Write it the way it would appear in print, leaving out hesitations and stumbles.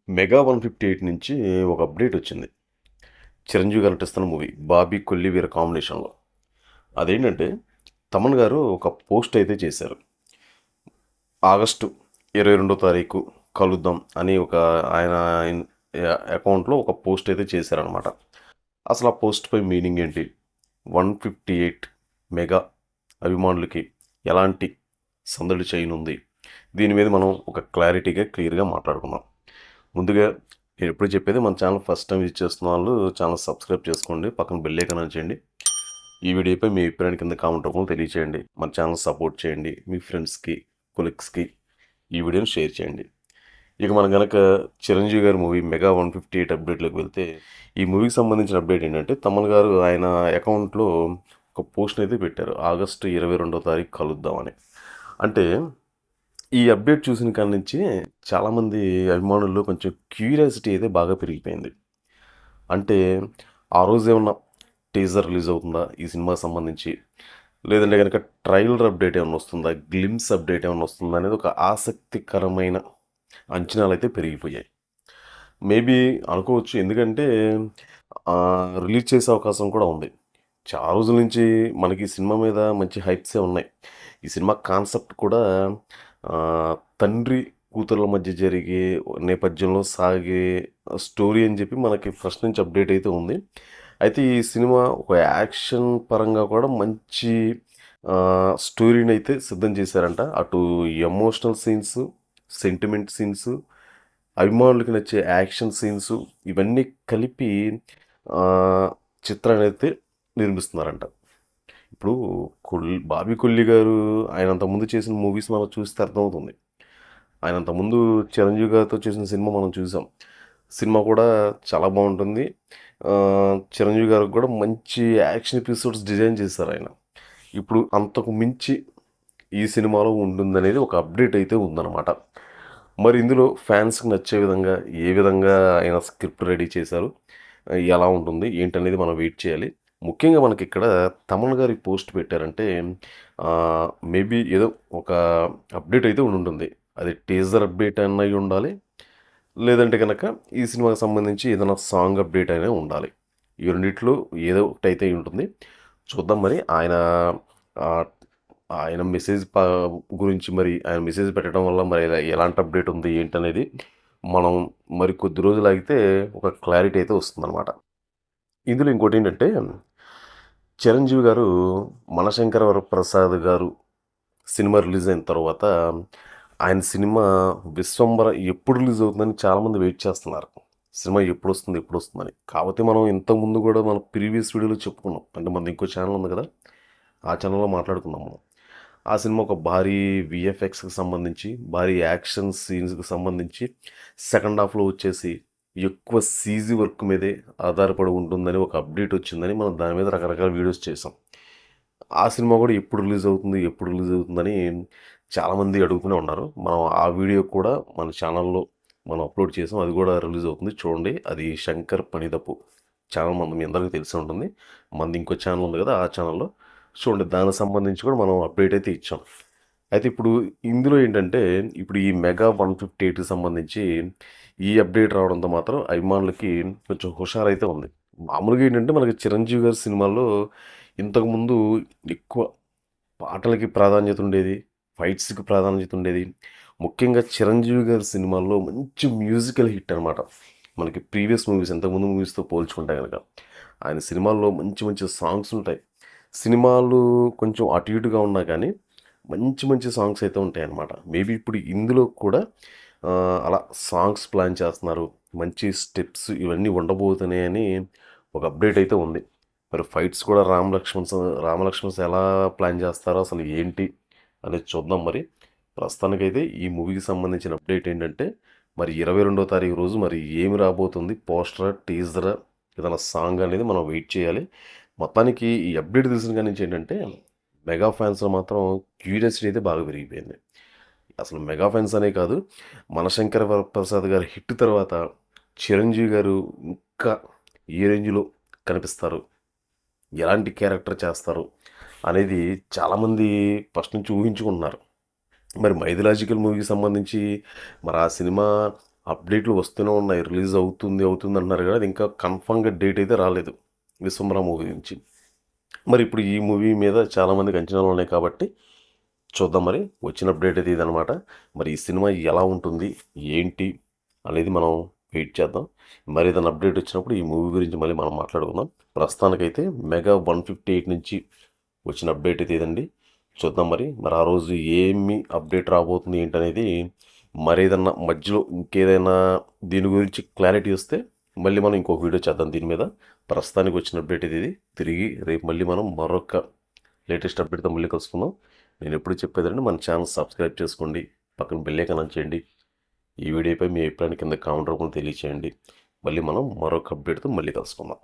Mega 158 నుంచి ఒక update వచ్చింది. చిరంజీవి గారు నటిస్తున్న మూవీ 'బాబీ కొల్లివీర' కాంబినేషన్‌లో. అదేంటంటే తమన్ గారు ఒక పోస్ట్ అయితే చేశారు. ఆగస్టు 22 తారీఖు కలుద్దాం అని ఒక ఆయన అకౌంట్‌లో ఒక పోస్ట్ అయితే చేశారనమాట. అసలు ఆ పోస్ట్‌పై మీనింగ్ ఏంటి? 158 మెగా అభిమానులకి ఎలాంటి సందడి చేయనుంది? దీని మీద మనం ఒక క్లియర్‌గా మాట్లాడుకుందాం. ముందుగా నేను ఎప్పుడు చెప్పేది మన ఛానల్ ఫస్ట్ టైం విజిట్ చేస్తున్న వాళ్ళు ఛానల్ సబ్స్క్రైబ్ చేసుకోండి. పక్కన బెల్ ఐకాన్ ఆన్ చేయండి. ఈ వీడియోపై మీ అభిప్రాయాన్ని కింద కామెంట్ రూపంలో తెలియచేయండి. మన ఛానల్ సపోర్ట్ చేయండి. మీ ఫ్రెండ్స్‌కి, కొలీగ్స్‌కి ఈ వీడియోని షేర్ చేయండి. ఇక మనం గనక చిరంజీవి గారి మూవీ 'మెగా 158' అప్డేట్‌లోకి వెళ్తే, ఈ మూవీకి సంబంధించిన అప్డేట్ ఏంటంటే, తమన్ గారు ఆయన అకౌంట్‌లో ఒక పోస్ట్‌ని అయితే పెట్టారు. ఆగస్టు 22 తారీఖు కలుద్దామని. అంటే ఈ అప్డేట్ చూసిన కాడి నుంచి చాలామంది అభిమానుల్లో కొంచెం క్యూరియాసిటీ అయితే బాగా పెరిగిపోయింది. అంటే ఆ రోజు ఏమన్నా టీజర్ రిలీజ్ అవుతుందా ఈ సినిమాకి సంబంధించి? లేదంటే గనక ట్రైలర్ అప్డేట్ ఏమన్నా వస్తుందా? గ్లిమ్స్ అప్డేట్ ఏమన్నా వస్తుందా? అనేది ఒక ఆసక్తికరమైన అంచనాలైతే పెరిగిపోయాయి. మేబీ అనుకోవచ్చు. ఎందుకంటే రిలీజ్ చేసే అవకాశం కూడా ఉంది. చాలా రోజుల నుంచి మనకి ఈ సినిమా మీద మంచి హైప్సే ఉన్నాయి. ఈ సినిమా కాన్సెప్ట్ కూడా తండ్రి, కూతుర్ల మధ్య జరిగే నేపథ్యంలో సాగే స్టోరీ అని చెప్పి మనకి ఫస్ట్ నుంచి అప్డేట్ అయితే ఉంది. అయితే ఈ సినిమా ఒక యాక్షన్ పరంగా కూడా మంచి స్టోరీని అయితే సిద్ధం చేశారంట. అటు ఎమోషనల్ సీన్స్, సెంటిమెంట్ సీన్స్, అభిమానులకి నచ్చే యాక్షన్ సీన్స్ ఇవన్నీ కలిపి ఆహ్, చిత్రాన్నయితే నిర్మిస్తున్నారంట. ఇప్పుడు 'బాబీ కొల్లి' గారు ఆయన అంతకుముందు చేసిన మూవీస్ మనం చూస్తే అర్థమవుతుంది. ఆయన అంతకుముందు చిరంజీవి గారితో చేసిన సినిమా మనం చూసాం. సినిమా కూడా చాలా బావుంటుంది. చిరంజీవి గారికి కూడా మంచి యాక్షన్ ఎపిసోడ్స్ డిజైన్ చేశారాయన. ఇప్పుడు అంతకు మించి ఈ సినిమాలో ఉంటుందనేది ఒక అప్డేట్ అయితే ఉందన్నమాట. మరి ఇందులో ఫ్యాన్స్‌కి నచ్చే విధంగా, ఏ విధంగా ఆయన స్క్రిప్ట్ రెడీ చేశారు, ఎలా ఉంటుంది, ఏంటనేది మనం వెయిట్ చేయాలి. ముఖ్యంగా మనకిక్కడ తమన్ గారు ఈ పోస్ట్ పెట్టారంటే మేబీ ఏదో ఒక అప్డేట్ అయితే ఉండుంటుంది. అది టీజర్ అప్డేట్ అన్న అయ్యుండాలి. లేదంటే గనక ఈ సినిమాకి సంబంధించి ఏదైనా సాంగ్ అప్డేట్ అయినా ఉండాలి. ఈ రెండిట్లో ఏదో ఒకటైతే అయ్యుంటుంది. చూద్దాం మరి ఆహ్, ఆయన మెసేజ్ గురించి మరి ఆయన మెసేజ్ పెట్టడం వల్ల మరి ఎలాంటి అప్డేట్ ఉంది ఏంటనేది మనం మరి కొద్ది రోజులు ఆగితే ఒక క్లారిటీ అయితే వస్తుందనమాట. ఇందులో ఇంకోటేంటంటే చిరంజీవి గారు 'మనశంకర వరప్రసాద్' గారు సినిమా రిలీజ్ అయిన తర్వాత ఆయన సినిమా 'విశ్వంబర' ఎప్పుడు రిలీజ్ అవుతుందని చాలామంది వెయిట్ చేస్తున్నారు. సినిమా ఎప్పుడొస్తుంది, ఎప్పుడొస్తుందని. కాపోతే మనం ఇంతకుముందు కూడా మన ప్రీవియస్ వీడియోలో చెప్పుకున్నాం. అంటే మనది ఇంకో ఛానల్ ఉంది కదా! ఆ ఛానల్‌లో మాట్లాడుకున్నాం మనం. ఆ సినిమా ఒక భారీ వీఎఫ్ఎక్స్‌కి సంబంధించి, భారీ యాక్షన్ సీన్స్‌కి సంబంధించి సెకండ్ హాఫ్‌లో వచ్చేసి ఎక్కువ సీజీ వర్క్ మీదే ఆధారపడి ఉంటుందని ఒక అప్డేట్ వచ్చిందని మనం దాని మీద రకరకాల వీడియోస్ చేసాం. ఆ సినిమా కూడా ఎప్పుడు రిలీజ్ అవుతుంది, ఎప్పుడు రిలీజ్ అవుతుందని చాలామంది అడుగుతూనే ఉన్నారు. మనం ఆ వీడియో కూడా మన ఛానల్‌లో మనం అప్లోడ్ చేసాం. అది కూడా రిలీజ్ అవుతుంది చూడండి. అది శంకర్ పనిదప్పు ఛానల్ మీ అందరికీ తెలిసే ఉంటుంది. మనది ఇంకో ఛానల్ ఉంది కదా! ఆ ఛానల్‌లో చూడండి. దానికి సంబంధించి కూడా మనం అప్డేట్ అయితే ఇచ్చాం. అయితే ఇప్పుడు ఇందులో ఏంటంటే, ఇప్పుడు ఈ 'మెగా 158'కి సంబంధించి ఈ అప్డేట్ రావడంతో మాత్రం అభిమానులకి కొంచెం హుషారైతే ఉంది. మామూలుగా ఏంటంటే, మనకి 'చిరంజీవి' గారి సినిమాల్లో ఇంతకుముందు ఎక్కువ పాటలకి ప్రాధాన్యత ఉండేది. ఫైట్స్‌కి ప్రాధాన్యత ఉండేది. ముఖ్యంగా 'చిరంజీవి' గారి సినిమాల్లో మంచి మ్యూజికల్ హిట్ అనమాట. మనకి ప్రీవియస్ మూవీస్ ఇంతకుముందు మూవీస్‌తో పోల్చుకుంటే గనక. ఆయన సినిమాల్లో మంచి మంచి సాంగ్స్ ఉంటాయి. సినిమాలు కొంచెం అటు ఇటుగా ఉన్నా కానీ మంచి మంచి సాంగ్స్ అయితే ఉంటాయన్నమాట. మేబీ ఇప్పుడు ఇందులో కూడా అలా సాంగ్స్ ప్లాన్ చేస్తున్నారు. మంచి స్టెప్స్ ఇవన్నీ ఉండబోతున్నాయని ఒక అప్డేట్ అయితే ఉంది. మరి ఫైట్స్ కూడా 'రామ లక్ష్మణ్స్' ఎలా ప్లాన్ చేస్తారో అసలు ఏంటి అనేది చూద్దాం మరి. ప్రస్తుతానికైతే ఈ మూవీకి సంబంధించిన అప్డేట్ ఏంటంటే మరి 22 తారీఖు రోజు మరి ఏమి రాబోతుంది? పోస్టరా? టీజరా? ఏదైనా సాంగ్ అనేది మనం వెయిట్ చేయాలి. మొత్తానికి ఈ అప్డేట్ తెలిసిన కాడి నుంచి ఏంటంటే మెగా ఫ్యాన్స్‌లో మాత్రం క్యూరియాసిటీ అయితే బాగా పెరిగిపోయింది. అసలు మెగా ఫ్యాన్స్ అనే కాదు. 'మనశంకర వరప్రసాద్' గారి హిట్ తర్వాత చిరంజీవి గారు ఇంకా ఏ రేంజ్‌లో కనిపిస్తారు? ఎలాంటి క్యారెక్టర్ చేస్తారు? అనేది చాలామంది ఫస్ట్ నుంచి ఊహించుకుంటున్నారు. మరి 'మైథలాజికల్' మూవీకి సంబంధించి మరి ఆ సినిమా అప్డేట్లు వస్తూనే ఉన్నాయి, రిలీజ్ అవుతుంది అంటున్నారు కదా, అది ఇంకా కన్ఫామ్గా డేట్ అయితే రాలేదు విశ్వంబర మూవీ నుంచి. మరి ఇప్పుడు ఈ మూవీ మీద చాలామందికి అంచనాలు ఉన్నాయి కాబట్టి చూద్దాం, మరి వచ్చిన అప్డేట్ అయితే ఇదనమాట. మరి ఈ సినిమా ఎలా ఉంటుంది ఏంటి అనేది మనం వెయిట్ చేద్దాం. మరి ఏదైనా అప్డేట్ వచ్చినప్పుడు ఈ మూవీ గురించి మళ్ళీ మనం మాట్లాడుకుందాం. ప్రస్తుతానికైతే మెగా 158 నుంచి వచ్చిన అప్డేట్ అయితే ఇదండి. చూద్దాం మరి ఆ రోజు ఏమి అప్డేట్ రాబోతుంది ఏంటనేది. మరి ఏదన్నా మధ్యలో ఇంకేదైనా దీని గురించి క్లారిటీ వస్తే మళ్ళీ మనం ఇంకొక వీడియో చేద్దాం దీని మీద. ప్రస్తుతానికి వచ్చిన అప్డేట్ ఇది. తిరిగి రేపు మళ్ళీ మనం మరొక లేటెస్ట్ అప్డేట్తో మళ్ళీ కలుసుకుందాం. నేను ఎప్పుడు చెప్పేదండి, మన ఛానల్ సబ్స్క్రైబ్ చేసుకోండి, పక్కన బెల్ ఐకాన్ ఆన్ చేయండి. ఈ వీడియోపై మీ అభిప్రాయాన్ని కింద కామెంట్ రూపంలో తెలియచేయండి. మళ్ళీ మనం మరొక అప్డేట్తో మళ్ళీ కలుసుకుందాం.